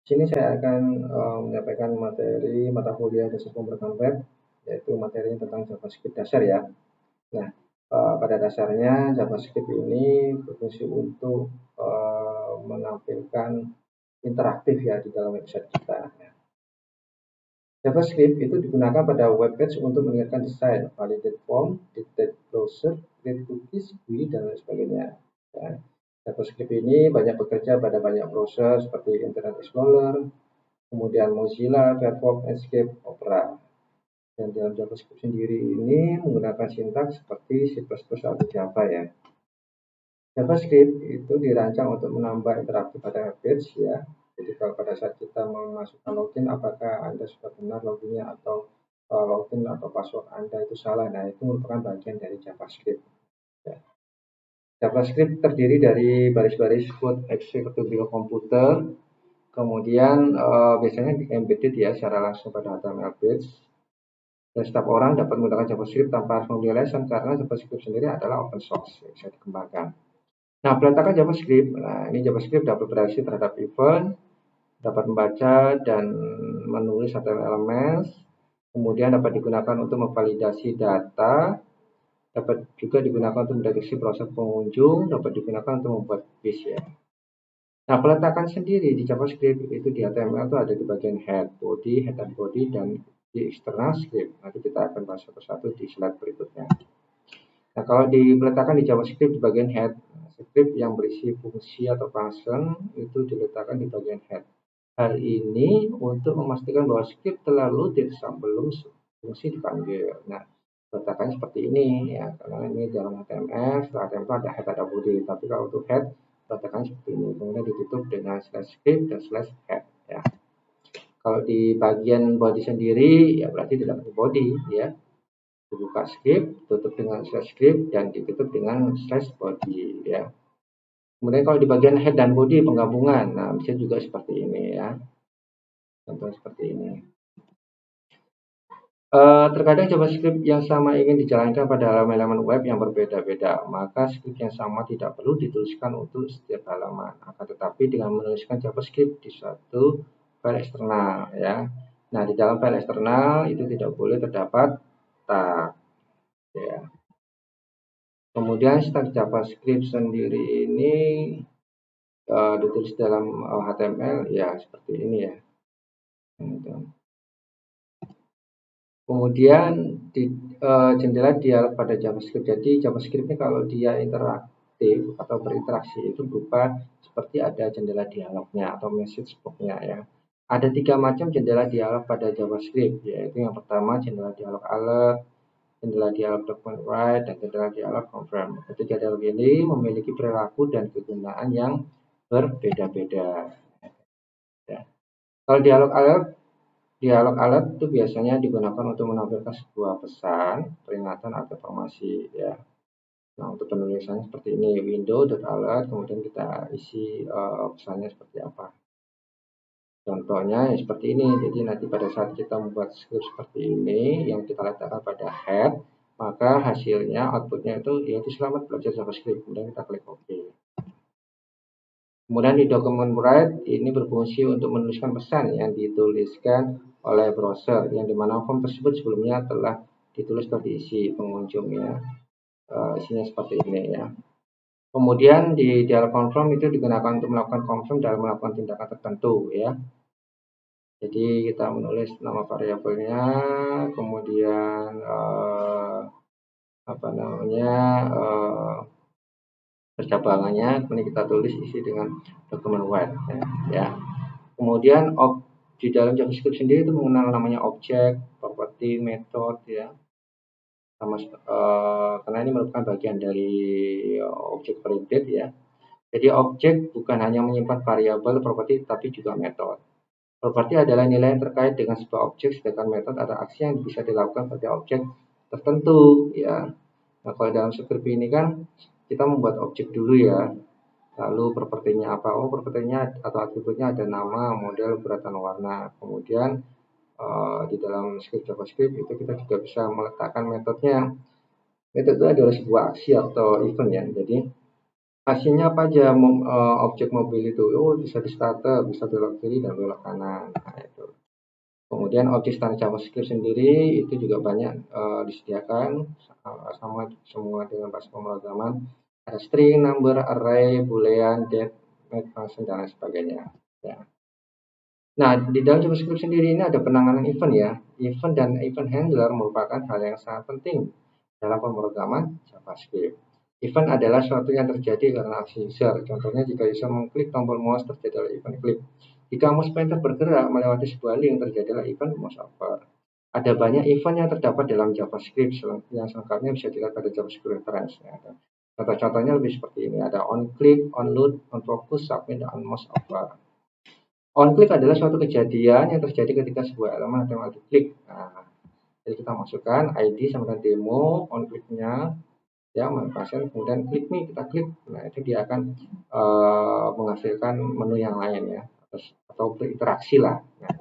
Sini saya akan menyampaikan materi mata kuliah dasar pemrograman web, yaitu materinya tentang JavaScript dasar ya. Nah, pada dasarnya JavaScript ini berfungsi untuk menampilkan interaktif ya di dalam website kita. JavaScript itu digunakan pada web page untuk meningkatkan desain, validate form, detect browser, create cookies, GUI, dan lain sebagainya. Ya. JavaScript ini banyak bekerja pada banyak browser seperti Internet Explorer, kemudian Mozilla, Firefox, Netscape, Opera. Dan dalam JavaScript sendiri ini menggunakan sintaks seperti C++ atau Java ya. JavaScript itu dirancang untuk menambah interaktif pada page ya. Jadi kalau pada saat kita memasukkan login, apakah Anda sudah benar loginnya atau login atau password Anda itu salah. Nah, itu merupakan bagian dari JavaScript. Ya. JavaScript terdiri dari baris-baris kode executable komputer, kemudian biasanya di embedded ya secara langsung pada HTML page. Dan setiap orang dapat menggunakan JavaScript tanpa harus memilih license karena JavaScript sendiri adalah open source yang bisa dikembangkan. Nah, peletakan JavaScript. Nah, ini JavaScript dapat bereaksi terhadap event, dapat membaca dan menulis HTML elements, kemudian dapat digunakan untuk memvalidasi data, dapat juga digunakan untuk mendeteksi proses pengunjung, dapat digunakan untuk membuat quiz ya. Nah, peletakan sendiri di JavaScript itu di HTML itu ada di bagian head and body, dan di external script. Nanti kita akan bahas satu-satu di slide berikutnya. Nah, kalau diletakkan di JavaScript di bagian head, script yang berisi fungsi atau function itu diletakkan di bagian head. Hal ini untuk memastikan bahwa script telah loaded sebelum fungsi dipanggil. Nah, letakkannya seperti ini ya, karena ini dalam HTML, setelah HTML ada head ada body. Tapi kalau untuk head, letakkannya seperti ini. Kemudian ditutup dengan slash script dan slash head ya. Kalau di bagian body sendiri ya berarti tidak ada body ya. Dibuka script, tutup dengan slash script, dan ditutup dengan slash body ya. Kemudian kalau di bagian head dan body penggabungan, nah bisa juga seperti ini ya. Contoh seperti ini. Terkadang JavaScript yang sama ingin dijalankan pada halaman-halaman web yang berbeda-beda, maka script yang sama tidak perlu dituliskan untuk setiap halaman. Akan tetapi dengan menuliskan JavaScript di suatu file eksternal ya. Nah, di dalam file eksternal itu tidak boleh terdapat tag ya. Kemudian stack JavaScript sendiri ini ditulis dalam HTML ya seperti ini ya. Kemudian di jendela dialog pada JavaScript. Jadi JavaScript ini kalau dia interaktif atau berinteraksi itu berupa seperti ada jendela dialognya atau message box-nya ya. Ada 3 macam jendela dialog pada JavaScript, yaitu yang pertama jendela dialog alert, jendela dialog document write, dan jendela dialog confirm. Ketiga dialog ini memiliki perilaku dan kegunaan yang berbeda-beda. Ya. Kalau dialog alert itu biasanya digunakan untuk menampilkan sebuah pesan, peringatan, atau informasi ya. Nah, untuk penulisannya seperti ini, window.alert, kemudian kita isi pesannya seperti apa. Contohnya ya seperti ini. Jadi nanti pada saat kita membuat script seperti ini yang kita letakkan pada head, maka hasilnya outputnya itu yaitu selamat belajar JavaScript. Kemudian kita klik OK. Kemudian di document write ini berfungsi untuk menuliskan pesan yang dituliskan oleh browser, yang dimana form tersebut sebelumnya telah ditulis atau diisi pengunjung ya. Isinya seperti ini ya. Kemudian di dialog confirm itu digunakan untuk melakukan confirm dalam melakukan tindakan tertentu ya. Jadi kita menulis nama variabelnya, kemudian percabangannya, kemudian kita tulis isi dengan dokumen web ya. Kemudian di dalam JavaScript sendiri itu mengenal namanya objek, properti, method ya. Sama karena ini merupakan bagian dari objek oriented ya. Jadi objek bukan hanya menyimpan variabel properti tapi juga metode. Properti adalah nilai yang terkait dengan sebuah objek, sedangkan metode adalah aksi yang bisa dilakukan pada objek tertentu ya. Nah, kalau dalam script ini kan kita membuat objek dulu ya. Lalu propertinya apa? Oh, propertinya atau atributnya ada nama, model, ukuran, warna. Kemudian di dalam script JavaScript itu kita juga bisa meletakkan metodenya. Metode itu adalah sebuah aksi atau event ya. Jadi Hasilnya apa aja objek mobil itu? Oh, bisa di starter, bisa belok kiri dan belok kanan. Nah, itu. Kemudian objek standar JavaScript sendiri itu juga banyak disediakan sama semua dengan bahasa pemrograman. Ada string, number, array, boolean, date, make function dan lain sebagainya. Ya. Nah, di dalam JavaScript sendiri ini ada penanganan event ya. Event dan event handler merupakan hal yang sangat penting dalam pemrograman JavaScript. Event adalah sesuatu yang terjadi karena aksi user. Contohnya jika user mengklik tombol mouse terjadilah event klik. Jika mouse pointer bergerak melewati sebuah link terjadilah event mouse over. Ada banyak event yang terdapat dalam JavaScript yang selengkapnya bisa dilihat pada JavaScript reference. Ya. Contoh-contohnya lebih seperti ini. Ada on click, on load, on focus, submit, dan on mouse over. On click adalah suatu kejadian yang terjadi ketika sebuah elemen HTML diklik. Nah, jadi kita masukkan ID sama dengan demo, on clicknya, ya, pasien, kemudian klik nih, kita klik. Nah, itu dia akan menghasilkan menu yang lain ya, atau berinteraksi lah. Nah,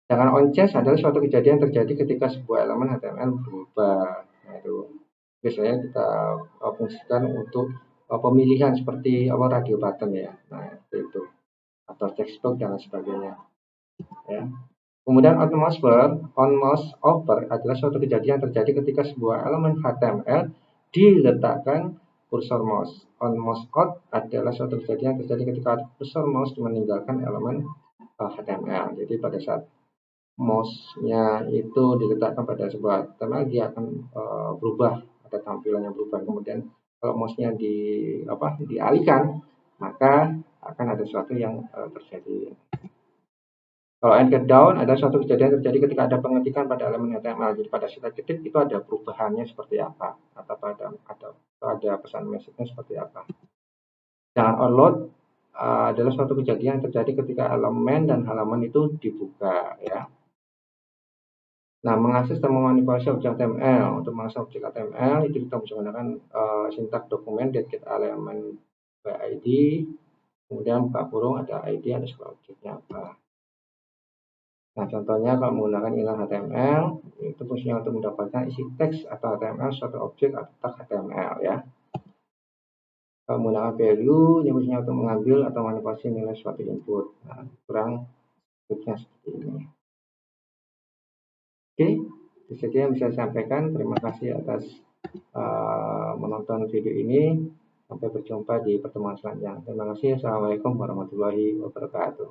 sedangkan on change adalah suatu kejadian yang terjadi ketika sebuah elemen HTML berubah. Nah, itu biasanya kita fungsikan untuk pemilihan seperti radio button ya. Nah, itu atau text box dan lain sebagainya. Ya. Kemudian on mouse over adalah suatu kejadian yang terjadi ketika sebuah elemen HTML diletakkan kursor mouse. On mouse out adalah suatu kejadian yang terjadi ketika kursor mouse meninggalkan elemen HTML. Jadi pada saat mouse-nya itu diletakkan pada sebuah HTML, dia akan berubah, ada tampilan yang berubah. Kemudian kalau mouse-nya dialihkan, maka akan ada sesuatu yang terjadi. Kalau enter down ada suatu kejadian terjadi ketika ada pengetikan pada elemen HTML. Jadi pada kita ketik itu ada perubahannya seperti apa, atau ada pesan message-nya seperti apa. Dan onload adalah suatu kejadian yang terjadi ketika elemen dan halaman itu dibuka ya. Nah, mengakses dan memanipulasi objek HTML. Untuk mengakses objek HTML itu kita bisa menggunakan sintak dokumen get element by ID, kemudian buka kurung ada ID, ada sebuah objeknya apa. Nah, contohnya kalau menggunakan inline HTML, itu fungsinya untuk mendapatkan isi teks atau HTML suatu objek atau tag HTML ya. Kalau menggunakan value, ini fungsinya untuk mengambil atau manipulasi nilai suatu input. Nah, kurang scriptnya seperti ini. Oke, itu saja yang bisa saya sampaikan. Terima kasih atas menonton video ini. Sampai berjumpa di pertemuan selanjutnya. Terima kasih. Assalamualaikum warahmatullahi wabarakatuh.